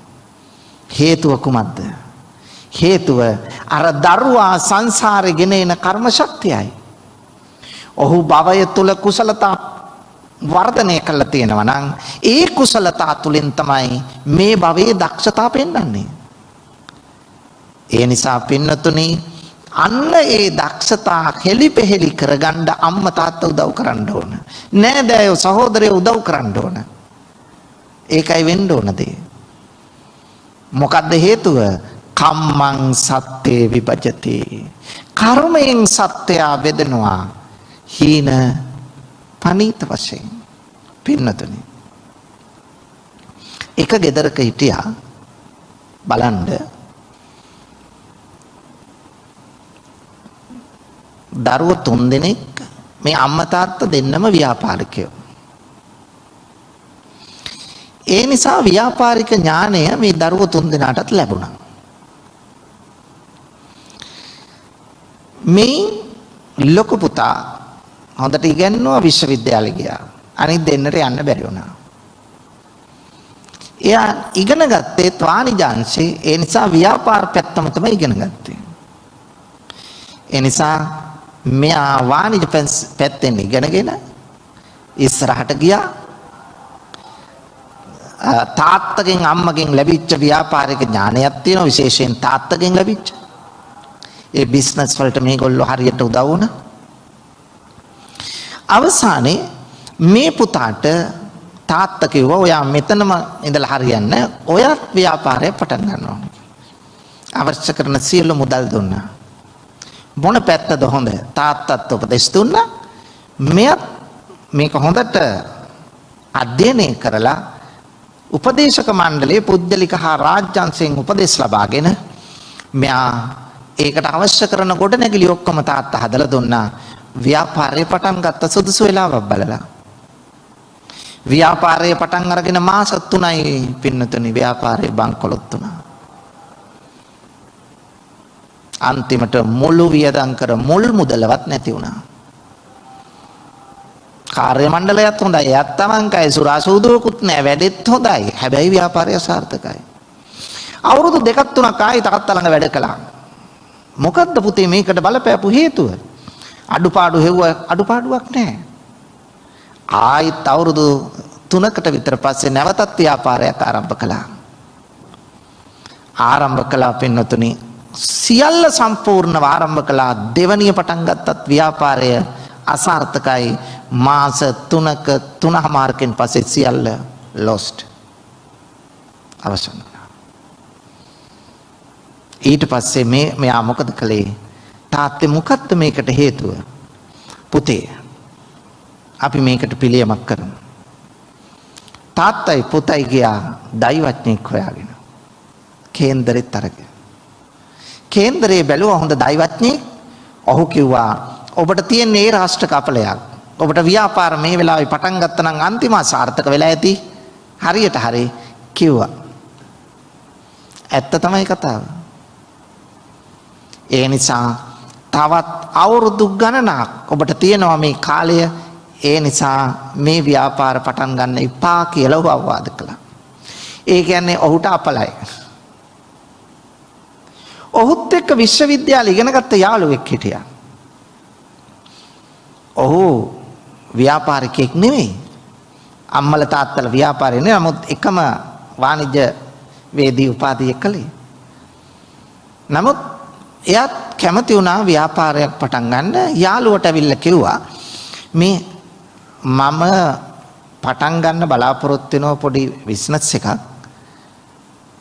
හේතුව කුමක්ද? හේතුව අර දරුවා සංසාරේ ගෙන එන කර්ම ශක්තියයි. ඔහු භවය තුල කුසලතා වර්ධනය කළා තියෙනවා නම් ඒ කුසලතා තුලින් තමයි මේ භවයේ දක්ෂතා පෙන්වන්නේ. ඒ නිසා පින්නතුනි අන්න ඒ දක්ෂතා හෙලිපෙහෙලි කරගන්න අම්මා තාත්තා උදව් කරන්න ඕන. නෑදෑයෝ සහෝදරයෝ උදව් කරන්න ඕන. ඒකයි වෙන්න ඕන දේ. මොකද්ද හේතුව? කම්මං සත්‍යේ විභජති. කර්මයෙන් සත්‍යය බෙදනවා. හීන පනීත වශයෙන්. පින්නතුනි එක ගෙදරක හිටියා බලන්න දරුවෝ 3 දෙනෙක්. මේ අම්මා තාත්තා දෙන්නම ව්‍යාපාරිකයෝ. ඒ නිසා ව්‍යාපාරික ඥානය මේ දරුවෝ 3 දෙනාටත් ලැබුණා. මේ ලොකු පුතා හොඳට ඉගෙනුවා, විශ්වවිද්‍යාලෙ ගියා. අනිත් දෙන්නට යන්න බැරි වුණා. එයා ඉගෙන ගත්තේ වාණිජාංශේ. ඒ නිසා ව්‍යාපාර පැත්තම තමයි ඉගෙන ගත්තේ. ඒ නිසා මෙයා වාණිජ පැත්තෙන් ඉගෙනගෙන ඉස්සරහට ගියා. තාත්තගෙන් අම්මගෙන් ලැබිච්ච ව්‍යාපාරික ඥානයක් තියෙනවා, විශේෂයෙන් තාත්තගෙන් ලැබිච්ච. ඒ බිස්නස් වලට මේගොල්ලෝ හරියට උදව් වුණා. අවසානයේ මේ පුතාට තාත්තා කිව්වා ඔයා මෙතනම ඉඳලා හරියන්නේ නැහැ, ඔයත් ව්‍යාපාරය පටන් ගන්න ඕනේ. අවශ්‍ය කරන සියලු මුදල් දුන්නා. මොන පැත්තද හොඳ? තාත්තත් උපදෙස් දුන්නා. මෙයත් මේක හොඳට අධ්‍යයනය කරලා උපදේශක මණ්ඩලයේ පුද්ගලික හා රාජ්‍යංශයෙන් උපදෙස් ලබාගෙන මෙයා ඒකට අවශ්‍ය කරන ගොඩනැගිලි ඔක්කොම තාත්තා හදලා දුන්නා. ව්‍යාපාරය පටන් ගත්ත සුදුසු වෙලාවක් බලලා. ව්‍යාපාරය පටන් අරගෙන මාස 3යි පින්නතුනි ව්‍යාපාරය බංකොලොත් වුණා. අන්තිමට මුළු වියදම් කර මුල් මුදලවත් නැති වුණා. කාර්ය මණ්ඩලයත් හොඳයි, එයත් තමන්කයි, සුරාසූදුවකුත් නැහැ, වැඩෙත් හොඳයි. හැබැයි ව්‍යාපාරය සාර්ථකයි. අවුරුදු 2-3ක් ආයි තාත්තා ළඟ වැඩ කළා. මොකද්ද පුතේ මේකට බලපෑපු හේතුව? අඩුපාඩු හෙව්ව අඩුපාඩුවක් නැහැ. ආයිත් අවුරුදු 3කට විතර පස්සේ නැවතත් ව්‍යාපාරයක් ආරම්භ කළා. ආරම්භ කළා පින්නතුනි සියල්ල සම්පූර්ණව ආරම්භ කළා. දෙවනිය පටන් ගත්තත් ව්‍යාපාරය අසාර්ථකයි. මාස 3ක 3මාරකින් පස්සේ සියල්ල lost. අවසන්. ඊට පස්සේ මෙයා මොකද කළේ? තාත්තේ මොකද්ද මේකට හේතුව? පුතේ අපි මේකට පිළියමක් කරමු. තාත්තයි පුතයි ගියා දෛවඥෙක් හොයාගෙන. කේන්දරෙත් අරගෙන. කේන්දරේ බැලුවා හොඳ දෛවඥෙක්. ඔහු කිව්වා ඔබට තියෙන ඒ රාෂ්ට්‍ර කපලයක්. ඔබට ව්‍යාපාර මේ වෙලාවේ පටන් ගත්තා නම් අන්තිම සාර්ථක වෙලා ඇති. හරියට හරි කිව්වා. ඇත්ත තමයි කතාව. ඒ නිසා තවත් අවුරුදු ගණනක් ඔබට තියෙනවා මේ කාලය. ඒ නිසා මේ ව්‍යාපාර පටන් ගන්න එපා කියලා අවවාද කළා. ඒ කියන්නේ ඔහුට අපලයි. ඔහුත් එක්ක විශ්වවිද්‍යාලේ ඉගෙන ගත්ත යාළුවෙක් හිටියා. ඔහු ව්‍යාපාරිකයෙක් නෙවෙයි. අම්මල තාත්තල ව්‍යාපාරේ නෙවෙයි. නමුත් එකම වාණිජ්‍ය වේදී උපාධිය කළේ. නමුත් එයාත් කැමති වුණා ව්‍යාපාරයක් පටන් ගන්න. යාළුවට ඇවිල්ලා කිව්වා මේ මම පටන් ගන්න බලාපොරොත්තු වෙන පොඩි බිස්නස් එකක්.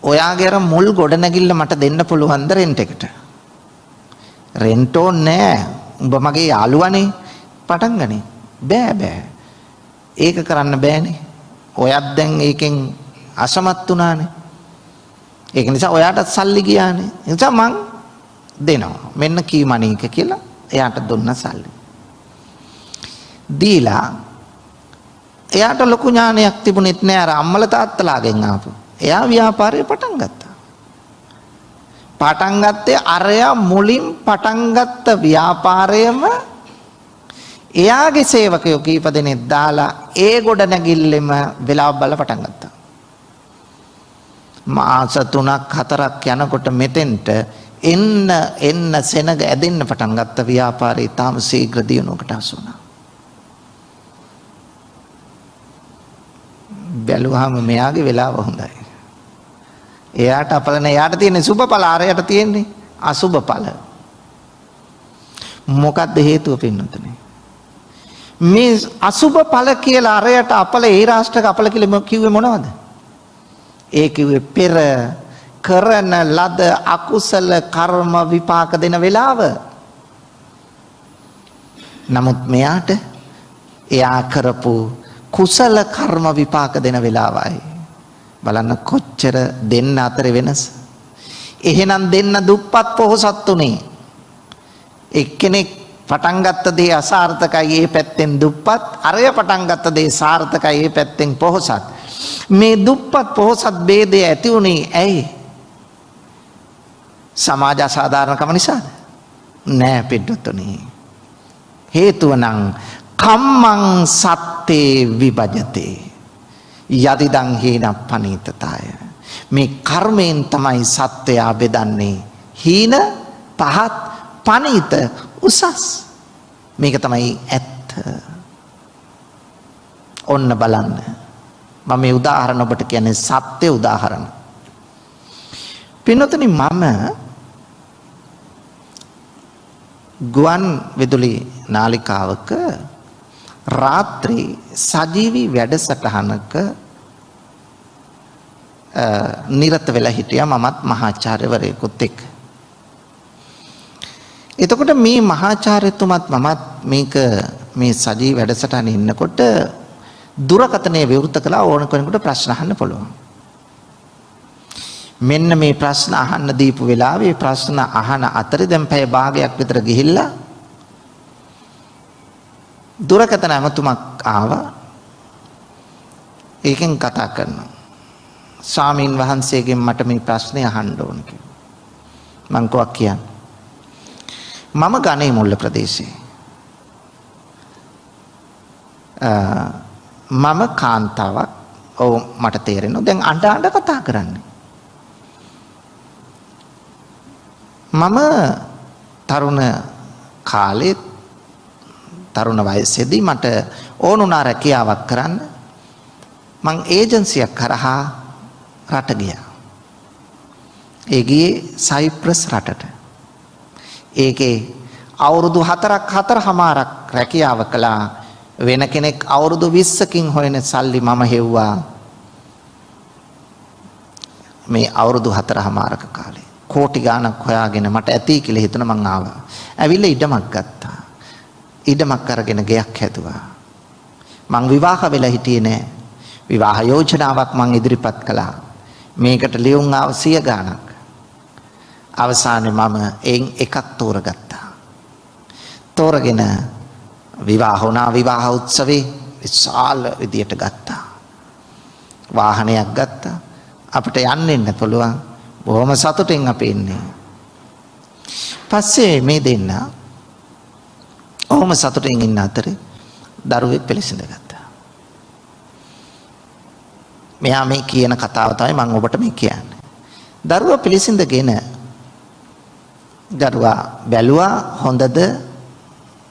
ඔයාගේ අර මුල් ගොඩනැගිල්ල මට දෙන්න පුළුවන්ද රෙන්ට් එකට? රෙන්ට් ඕනේ නෑ. උඹ මගේ යාළුවානේ. පටන් ගන්නේ. බෑ. ඒක කරන්න බෑනේ. ඔයත් දැන් ඒකෙන් අසමත් වුණානේ. ඒක නිසා ඔයාටත් සල්ලි ගියානේ. ඒ නිසා මං දෙනවා. මෙන්න කී මණීක කියලා එයාට දුන්න සල්ලි. දීලා එයාට ලොකු ඥානයක් තිබුණෙත් නෑ අර අම්මල තාත්තලාගෙන් ආපු. එයා ව්‍යාපාරය පටන් ගත්තා. පටන් ගත්තේ අරයා මුලින් පටන් ගත්ත ව්‍යාපාරයම එයාගේ සේවකයෝ කීප දෙනෙක් දාලා ඒ ගොඩ නැගිල්ලෙම වෙලාව බල පටන් ගත්තා. මාස 3ක් 4ක් යනකොට මෙතෙන්ට එන්න සෙනග ඇදෙන්න පටන් ගත්ත ව්‍යාපාරය තාම ශීඝ්‍ර දියුණුවකට හසු වුණා. බැලුවාම මෙයාගේ වෙලාව හොඳයි. එයාට අපල නැහැ. එයාට තියෙන්නේ සුබ ඵල, අරයට තියෙන්නේ අසුබ ඵල. මොකක්ද හේතුව පින්නතුනේ? මේ අසුබ ඵල කියලා අරයට අපල ඒ රාෂ්ට්‍රක අපල කියලා කිව්වේ මොනවද? ඒ කිව්වේ පෙර කරන ලද අකුසල කර්ම විපාක දෙන වෙලාව. නමුත් මෙයාට එයා කරපු කුසල කර්ම විපාක දෙන වෙලාවයි. බලන්න කොච්චර දෙන්න අතරේ වෙනස. එහෙනම් දෙන්න දුප්පත් පොහොසත් උනේ. එක්කෙනෙක් පටන් ගත්ත දේ අසාර්ථකයි ඒ පැත්තෙන් දුප්පත්, අරය පටන් ගත්ත දේ සාර්ථකයි ඒ පැත්තෙන් පොහොසත්. මේ දුප්පත් පොහොසත් ભેදය ඇති උනේ ඇයි? සමාජ අසාධාරණකම නිසාද? නෑ පිටුතුනි. හේතුව නම් කම්මං සත්තේ විභජතේ යදිදං හීන පනීතතාය. මේ කර්මයෙන් තමයි සත්වයා බෙදන්නේ. හීන, පහත්, පනීත, උසස්. මේක තමයි ඇත්ත. ඔන්න බලන්න. මම මේ උදාහරණ ඔබට කියන්නේ සත්‍ය උදාහරණ. පින්නතුනි මම ගුවන් විදුලි නාලිකාවක රාත්‍රී සජීවී වැඩසටහනක නිරත වෙලා හිටියා මමත් මහාචාර්යවරයෙකුත් එක්ක. එතකොට මේ මහාචාර්යතුමත් මමත් මේ සජීවී වැඩසටහනේ ඉන්නකොට දුරකථනය විවෘත කළා ඕන කෙනෙකුට ප්‍රශ්න අහන්න පුළුවන්. මෙන්න මේ ප්‍රශ්න අහන්න දීපු වෙලාවේ ප්‍රශ්න අහන අතරේ දැන් පැය භාගයක් විතර ගිහිල්ලා දුරකථන ඇමතුමක් ආවා. ඒකෙන් කතා කරනවා. ස්වාමීන් වහන්සේගෙන් මට මේ ප්‍රශ්නේ අහන්න ඕන කියලා. මං කොහොක් කියන්නේ. මම ගණේ මුල්ල ප්‍රදේශේ. මම කාන්තාවක්. ඔව් මට තේරෙනවා. දැන් අඬ කතා කරන්නේ. මම තරුණ කාලේ තරුණ වයසේදී මට ඕනුනා රැකියාවක් කරන්න මං ඒජන්සියක් කරහා රට ගියා. ඒ ගියේ සයිප්‍රස් රටට. ඒකේ අවුරුදු 4ක් රැකියාව කළා. වෙන කෙනෙක් අවුරුදු 20කින් හොයන සල්ලි මම හෙව්වා. මේ අවුරුදු 4ක කාලේ කෝටි ගාණක් හොයාගෙන මට ඇති කියලා හිතන මං ආවා. ඇවිල්ලා ඉඩමක් ගත්තා. ඉඩමක් අරගෙන ගෙයක් හැදුවා. මං විවාහ වෙලා හිටියේ නෑ. විවාහ යෝජනාවක් මං ඉදිරිපත් කළා. මේකට ලියුම් ආව 100 ගාණක්. අවසානයේ මම එයින් එකක් තෝරගත්තා. තෝරගෙන විවාහ වුණා. විවාහ උත්සවේ විශාල විදියට ගත්තා. වාහනයක් ගත්තා. අපිට යන්න පුළුවන්. බොහොම සතුටින් අපි ඉන්නේ. පස්සේ මේ දෙන්න ඔහොම සතුටින් ඉන්න අතරේ දරුවෙක් පිළිසිඳ ගත්තා. මෙයා මේ කියන කතාව තමයි මම ඔබට මේ කියන්නේ. දරුවා පිළිසිඳගෙන දරුවා බැලුවා හොඳද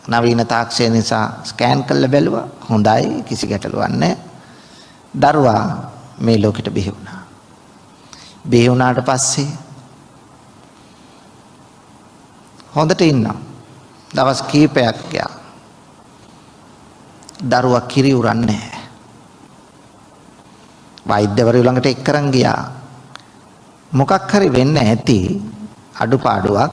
නවීන තාක්ෂණය නිසා ස්කෑන් කරලා බැලුවා හොඳයි කිසි ගැටලුවක් නැහැ. දරුවා මේ ලෝකෙට බිහි වුණා. බිහි වුණාට පස්සේ හොඳට ඉන්නවා. දවස් කීපයක් ගියා. දරුවා කිරි උරන්නේ නැහැ. වෛද්‍යවරු ළඟට එක්කරන් ගියා. මොකක් හරි වෙන්න ඇති අඩුපාඩුවක්.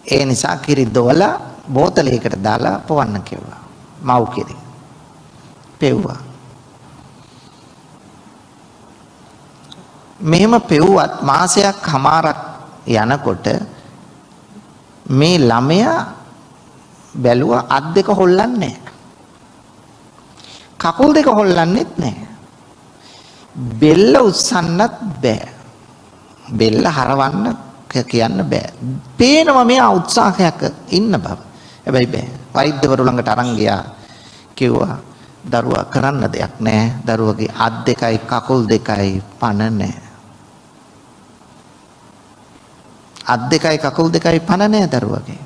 ඒ නිසා කිරි දොවලා බෝතලයකට දාලා පොවන්න කිව්වා. මව් කිරි. පෙව්වා. මෙහෙම පෙව්වත් මාසයක් හමාරක් යනකොට මේ ළමයා බැලුවා අත් දෙක හොල්ලන්නේ නැහැ. කකුල් දෙක හොල්ලන්නෙත් නැහැ. බෙල්ල උස්සන්නත් බෑ. බෙල්ල හරවන්න කියන්න බෑ. පේනවා මෙයා උත්සාහයක් ඉන්න බව. හැබැයි බෑ. වෛද්‍යවරු ළඟට අරන් ගියා. කිව්වා දරුවා කරන්න දෙයක් නැහැ. දරුවගේ අත් දෙකයි කකුල් දෙකයි පණ නැහැ. අත් දෙකයි කකුල් දෙකයි පණ නැහැ දරුවගේ.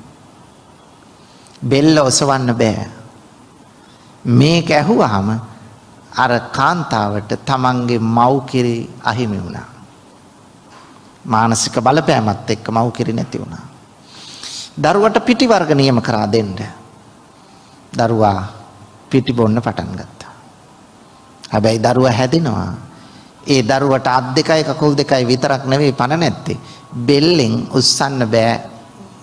බෙල්ල ඔසවන්න බෑ. මේක ඇහුවාම අර කාන්තාවට තමන්ගේ මව් කිරි අහිමි වුණා. මානසික බලපෑමත් එක්ක මව් කිරි නැති වුණා. දරුවට පිටි වර්ග නියම කරා දෙන්න. දරුවා පිටි බොන්න පටන් ගත්තා. හැබැයි දරුවා හැදෙනවා. ඒ දරුවට අත් දෙකයි කකුල් දෙකයි විතරක් නෙවෙයි පණ නැත්තේ. බෙල්ලෙන් උස්සන්න බෑ.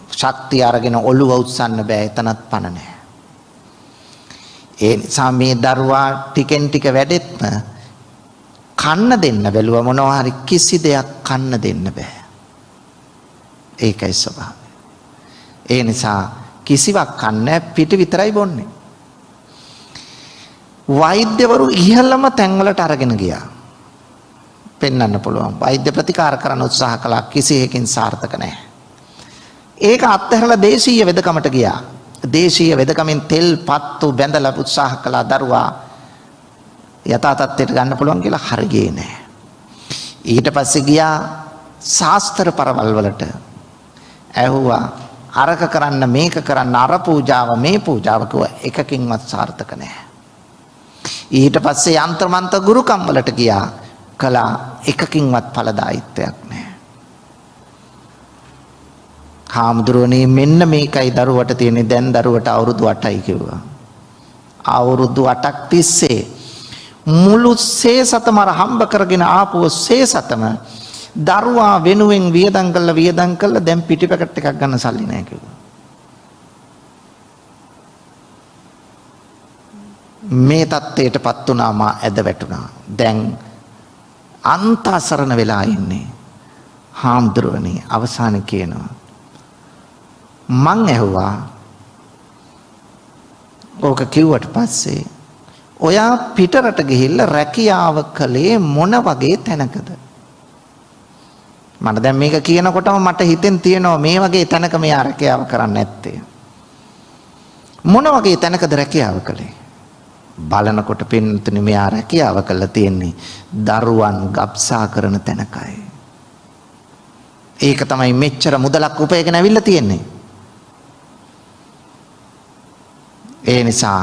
ශක්තිය අරගෙන ඔළුව උස්සන්න බෑ. එතනත් පණ නැහැ. ඒ නිසා මේ දරුවා ටිකෙන් ටික වැඩෙත්ම කන්න දෙන්න බැලුවා මොනවා හරි කිසි දෙයක් කන්න දෙන්න බෑ. ඒකයි ස්වභාවය. ඒ නිසා කිසිවක් කන්නේ පිටි විතරයි බොන්නේ. වෛද්‍යවරු ඉහළම තැන්වලට අරගෙන ගියා. පෙන්වන්න පුළුවන්. වෛද්‍ය ප්‍රතිකාර කරන්න උත්සාහ කළා කිසියකින් සාර්ථක නැහැ. ඒක අත්හැරලා දේශීය වෙදකමට ගියා. දේශීය වෙදකමින් තෙල් පත්තු බැඳලා උත්සාහ කළා දරුවා යථා තත්ත්වයට ගන්න පුළුවන් කියලා හරියන්නේ නැහැ. ඊට පස්සේ ගියා ශාස්ත්‍ර පරවල් වලට. ඇහුවා අරක කරන්න මේක කරන්න අර පූජාව මේ පූජාව කිව්වා එකකින්වත් සාර්ථක නැහැ. ඊට පස්සේ යంత్ర මන්ත්‍ර ගුරුකම් වලට ගියා කළා එකකින්වත් ඵලදායීත්වයක් නැහැ. හාමුදුරුවනේ මෙන්න මේකයි දරුවට තියෙන්නේ. දැන් දරුවට අවුරුදු 8යි කිව්වා. අවුරුදු 8ක් තිස්සේ මුළු සේසතම හම්බ කරගෙන ආපුව සේසතම දරුවා වෙනුවෙන් වියදම් කළා දැන් පිටි පැකට් එකක් ගන්න සල්ලි නැහැ කිව්වා. මේ තත්ත්වයටපත් වුණා මා ඇද වැටුණා. දැන් අන්තසරණ වෙලා ඉන්නේ. හාමුදුරුවනේ අවසානයේ කියනවා මං ඇහුවා ඕක කිව්වට පස්සේ ඔයා පිටරට ගිහිල්ලා රැකියාව කළේ මොන වගේ තැනකද? මට දැන් මේක කියනකොටම මට හිතෙන් තියෙනවා මේ වගේ තැනක මෙයා රැකියාව කරන්නේ නැත්තේ. මොන වගේ තැනකද රැකියාව කළේ? බලනකොට පින්නතුනි මෙයා රැකියාව කළා තියෙන්නේ දරුවන් ගබ්සා කරන තැනකයි. ඒක තමයි මෙච්චර මුදලක් උපයගෙන ඇවිල්ලා තියෙන්නේ. ඒ නිසා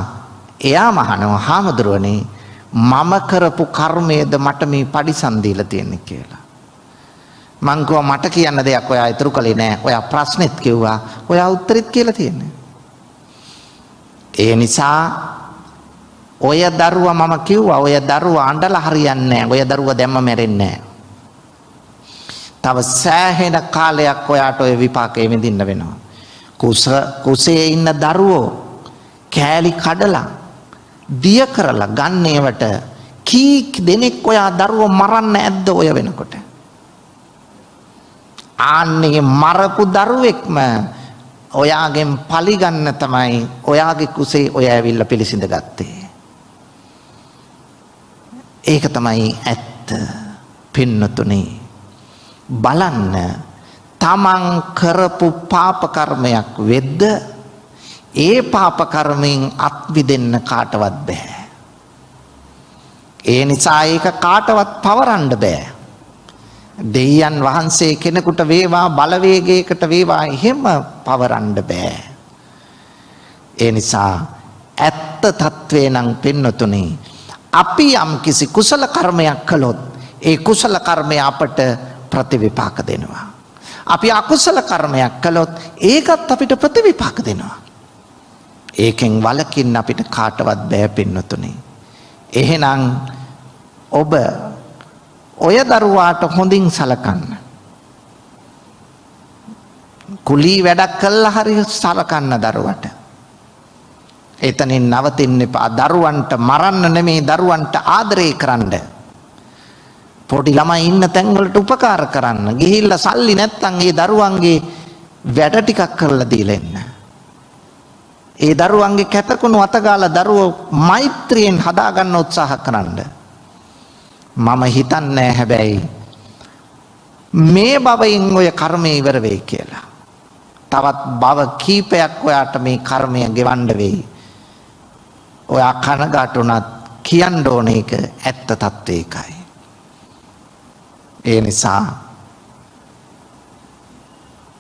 එයා මහනවා හාමුදුරුවනේ මම කරපු කර්මයේද මට මේ පරිසම් දීලා තියෙන්නේ කියලා. මං කිව්වා මට කියන්න දෙයක් ඔයා ඉතුරු කළේ නෑ. ඔයා ප්‍රශ්නෙත් කිව්වා. ඔයා උත්තරෙත් කියලා තියෙන්නේ. ඒ නිසා ඔය දරුවා මම කිව්වා ඔය දරුවා අඬලා හරියන්නේ නෑ. ඔය දරුවා දැම්ම මැරෙන්නේ නෑ. තව සෑහෙන කාලයක් ඔයාට ඔය විපාකේ විඳින්න වෙනවා. කුසේ ඉන්න දරුවෝ කෑලි කඩලා දිය කරලා ගන්නේවට කී දෙනෙක් ඔයා දරුවෝ මරන්න ඇද්ද ඔය වෙනකොට? ආන්නේ මරපු දරුවෙක්ම ඔයාගෙන් පලිගන්න තමයි ඔයාගේ කුසේ ඔය ඇවිල්ලා පිළිසිඳ ගත්තේ. ඒක තමයි ඇත්ත. පින්නතුනි බලන්න, තමන් කරපු පාප කර්මයක් වෙද්ද ඒ පාප කර්මයෙන් අත් විදෙන්න කාටවත් බෑ. ඒ නිසා ඒක කාටවත් පවරන්න බෑ. දෙවියන් වහන්සේ කෙනෙකුට වේවා, බලවේගයකට වේවා එහෙම පවරන්න බෑ. ඒ නිසා ඇත්ත తත්වේ නම් පින්නතුනි, අපි යම් කිසි කුසල කර්මයක් කළොත් ඒ කුසල කර්මය අපට ප්‍රතිවිපාක දෙනවා. අපි අකුසල කර්මයක් කළොත් ඒකත් අපිට ප්‍රතිවිපාක දෙනවා. ඒකෙන් වළකින්න අපිට කාටවත් බෑ පින්නතුනි. එහෙනම් ඔබ ඔය දරුවාට හොඳින් සලකන්න. කුලී වැඩක් කළා හරි සලකන්න දරුවට. එතනින් නවතින්න එපා. දරුවන්ට මරන්න නෙමෙයි, දරුවන්ට ආදරය කරන්න. පොඩි ළමයි ඉන්න තැන්වලට උපකාර කරන්න. ගිහිල්ලා සල්ලි නැත්තම් ඒ දරුවන්ගේ වැඩ ටිකක් කරලා දීලා එන්න. ඒ දරුවන්ගේ කැතකුණු අතගාලා දරුවෝ මෛත්‍රියෙන් හදාගන්න උත්සාහ කරන්න. මම හිතන්නේ හැබැයි මේ භවයෙන් ඔය කර්මය ඉවර වෙයි කියලා. තවත් භව කීපයක් ඔයාට මේ කර්මය ගෙවන්න වෙයි. ඔයා කනගාටුණත් කියන්න ඕන එක ඇත්ත తත්වය එකයි. ඒ නිසා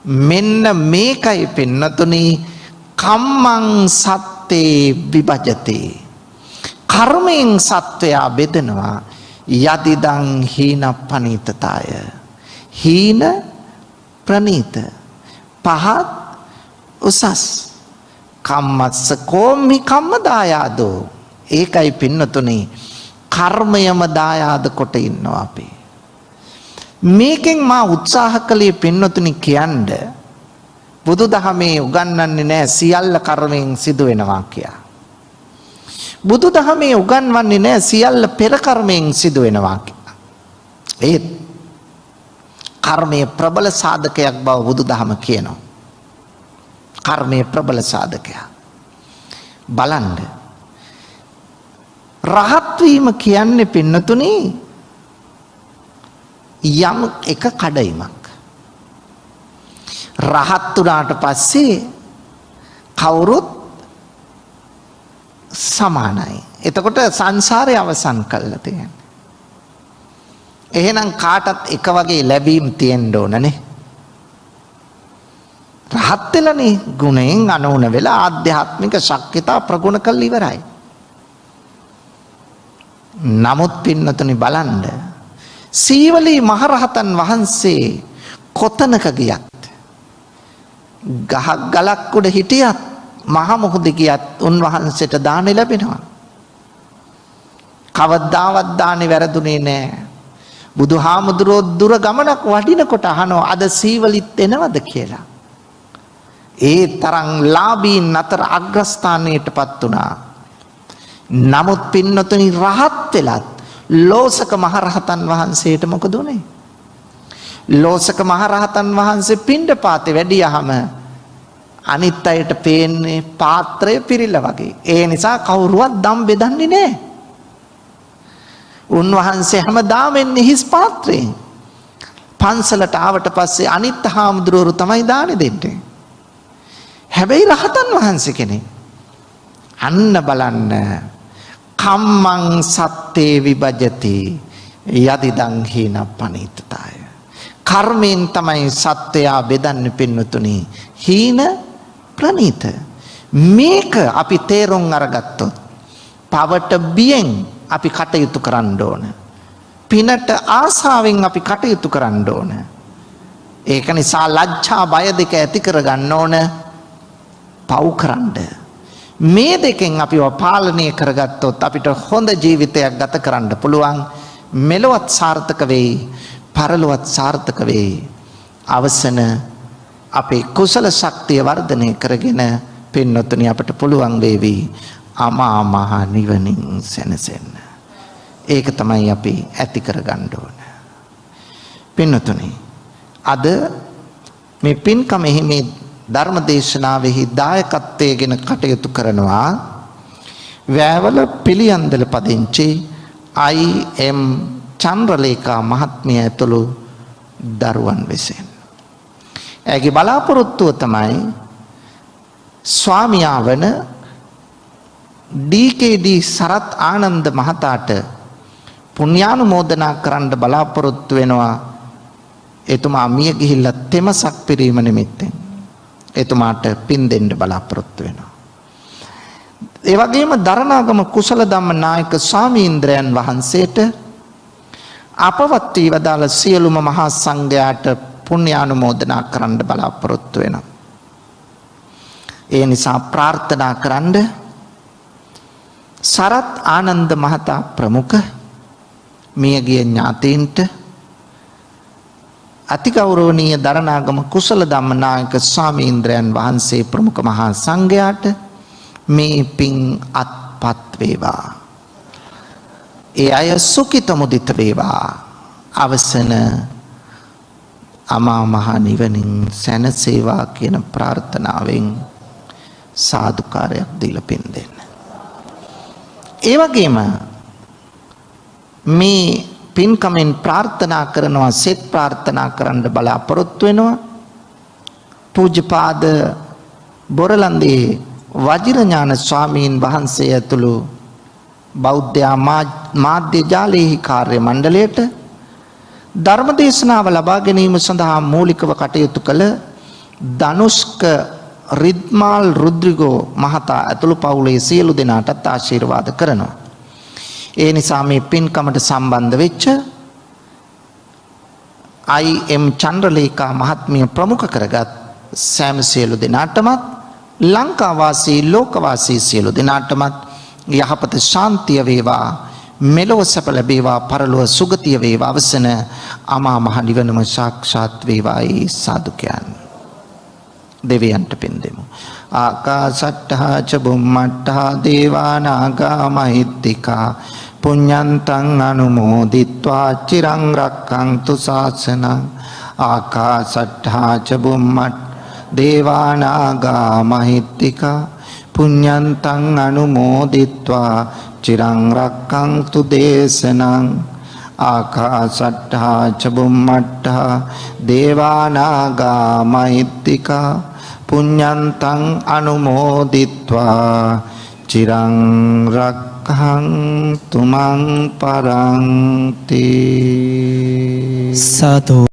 මෙන්න මේකයි පින්නතුනි කම්මං සත්තේ විභජති. කර්මයෙන් සත්වයා බෙදනවා. යදිදං හීන පනීතතාය. හීන ප්‍රනීත, පහත් උසස්. කම්මස්ස කෝමි කම්ම දායාදෝ. ඒකයි පින්නතුනි කර්මයම දායාද කොට ඉන්නවා අපි. මේකෙන් මා උත්සාහ කළේ පින්නතුනි කියන්න, බුදුදහමේ උගන්වන්නේ නැහැ සියල්ල කර්මයෙන් සිදු වෙනවා කියලා. බුදුදහමේ උගන්වන්නේ නැහැ සියල්ල පෙර කර්මයෙන් සිදු වෙනවා කියලා. ඒත් කර්මයේ ප්‍රබල සාධකයක් බව බුදුදහම කියනවා. කර්මයේ ප්‍රබල සාධකයක්. බලන්න. රහත් වීම කියන්නේ පින්නතුනි යම් එක කඩයිමක්. රහත් වුණාට පස්සේ කවුරුත් සමානයි. එතකොට සංසාරය අවසන් කළා තියෙන්නේ. එහෙනම් කාටත් එක වගේ ලැබීම් තියෙන්න ඕනනේ. රහත් වෙලානේ ගුණයෙන් අනුන වෙලා ආධ්‍යාත්මික ශක්තිය ප්‍රගුණ කළ ඉවරයි. නමුත් පින්නතුනි බලන්න, සීවලී මහරහතන් වහන්සේ කොතනක ගියත්, ගහක් ගලක් උඩ හිටියත්, මහ මුහුද ගියත් උන්වහන්සේට දාන ලැබෙනවා. කවදාවත් දානේ වැරදුනේ නැහැ. බුදුහාමුදුරෝ දුර ගමනක් වඩිනකොට අහනවා අද සීවලිත් එනවද කියලා. ඒ තරම් ලාභීන් අතර අග්‍රස්ථානයටපත් වුණා. නමුත් පින්නතුනි රහත් වෙලත් ලෝසක මහරහතන් වහන්සේට මොකද උනේ? ලෝසක මහරහතන් වහන්සේ පිණ්ඩපාතේ වැඩියහම අනිත් අයට පේන්නේ පාත්‍රය පිරිලා වගේ. ඒ නිසා කවුරුවත් දම් බෙදන්නේ නැහැ. උන්වහන්සේ හැමදාම එන්නේ හිස් පාත්‍රයෙන්. පන්සලට ආවට පස්සේ අනිත් හාමුදුරුවෝ තමයි දානෙ දෙන්නේ. හැබැයි රහතන් වහන්සේ කෙනෙක්. අන්න බලන්න. කම්මං සත්තේ විභජති යදිදං හීන පනීතතාය. කර්මයෙන් තමයි සත්‍යය බෙදන්නේ පින්නතුනි. හීන ප්‍රනීත. මේක අපි තේරුම් අරගත්තොත් පවට බියෙන් අපි කටයුතු කරන්න ඕන. පිනට ආසාවෙන් අපි කටයුතු කරන්න ඕන. ඒක නිසා ලැජ්ජා බය දෙක ඇති කරගන්න ඕන. පව් කරන්න. මේ දෙකෙන් අපිව පාලනය කරගත්තොත් අපිට හොඳ ජීවිතයක් ගත කරන්න පුළුවන්. මෙලොවත් සාර්ථක වෙයි, පරලොවත් සාර්ථක වෙයි. අවසන අපේ කුසල ශක්තිය වර්ධනය කරගෙන පින්නතුනි අපට පුළුවන් වේවි අමා මහ නිවනින් සැනසෙන්න. ඒක තමයි අපි ඇති කරගන්න ඕන. පින්නතුනි අද මේ පින්කමෙහි මේ ධර්ම දේශනාවෙහි දායකත්වයෙන් කටයුතු කරනවා වැවල පිළියන්දල පදිංචි I.M. චන්ද්‍රලේඛා මහත්මිය ඇතුළු දරුවන් විසින්. ඇගේ බලාපොරොත්තුව තමයි ස්වාමියා වන DKD සරත් ආනන්ද මහතාට පුණ්‍යානුමෝදනා කරන්න බලාපොරොත්තු වෙනවා. එතුමා මිය ගිහිල්ලා තෙමසක් පිරීම නිමිත්තෙන් එතුමාට පින් දෙන්න බලාපොරොත්තු වෙනවා. ඒ වගේම දරණාගම කුසල ධම්ම නායක ස්වාමීන්ද්‍රයන් වහන්සේට අපවත් වී වදාළ සියලුම මහා සංඝයාට පුණ්‍යානුමෝදනා කරන්න බලාපොරොත්තු වෙනවා. ඒ නිසා ප්‍රාර්ථනා කරන්න සරත් ආනන්ද මහතා ප්‍රමුඛ මියගිය ඥාතීන්ට අතිගෞරවනීය දරණාගම කුසල ධම්ම නායක ස්වාමීන්ද්‍රයන් වහන්සේ ප්‍රමුඛ මහා සංඝයාට මේ පින් අත්පත් වේවා. ඒ අය සුඛිත මුදිත වේවා. අවසන අමා මහ නිවනින් සැනසේවා කියන ප්‍රාර්ථනාවෙන් සාදුකාරයක් දීලා පින් දෙන්න. ඒ වගේම මේ පින්කමෙන් ප්‍රාර්ථනා කරනවා සෙත් ප්‍රාර්ථනා කරන්න බලාපොරොත්තු වෙනවා. පූජ්‍යපාද බොරලන්දේ වජිරඥාන ස්වාමීන් වහන්සේ ඇතුළු බෞද්ධ මාධ්‍ය ජාලයේ කාර්ය මණ්ඩලයට ධර්ම දේශනාව ලබා ගැනීම සඳහා මූලිකව කටයුතු කළ ධනුෂ්ක රිද්මාල් රුද්‍රිගෝ මහතා ඇතුළු පවුලේ සියලු දෙනාටත් ආශිර්වාද කරනවා. ඒ නිසා මේ පින්කමට සම්බන්ධ වෙච්ච I.M. චන්ද්‍රලේඛා මහත්මිය ප්‍රමුඛ කරගත් සෑම සියලු දෙනාටමත් ලංකාවාසී ලෝකවාසී සියලු දෙනාටමත් යහපත ශාන්තිය වේවා, මෙලොව සැප ලැබේවා, පරලොව සුගතිය වේවා, අවසන අමා මහ නිවනම සාක්ෂාත් වේවායි සාදු කියන්නේ. දෙවියන්ට පින් දෙමු. ආකාසට්ඨා ච බුම්මට්ඨා දේවා නාග මහිත්‍තිකා පුඤ්ඤන්තං අනුමෝදිත්වා චිරං රක්ඛන්තු ශාසනං. ආකාසට්ඨා ච බුම්මට්ඨා දේවා නාග මහිත්‍තිකා පුඤ්ඤන්තං අනුමෝදිත්වා චිරං රක්ඛන්තු දේශනං. ආකාසට්ඨා ච බුම්මට්ඨා දේවා නාග මහිත්‍තිකා පුඤ්ඤන්තං අනුමෝදිත්වා චිරං රක්ඛන්තු මං පරන්ති. සාදු.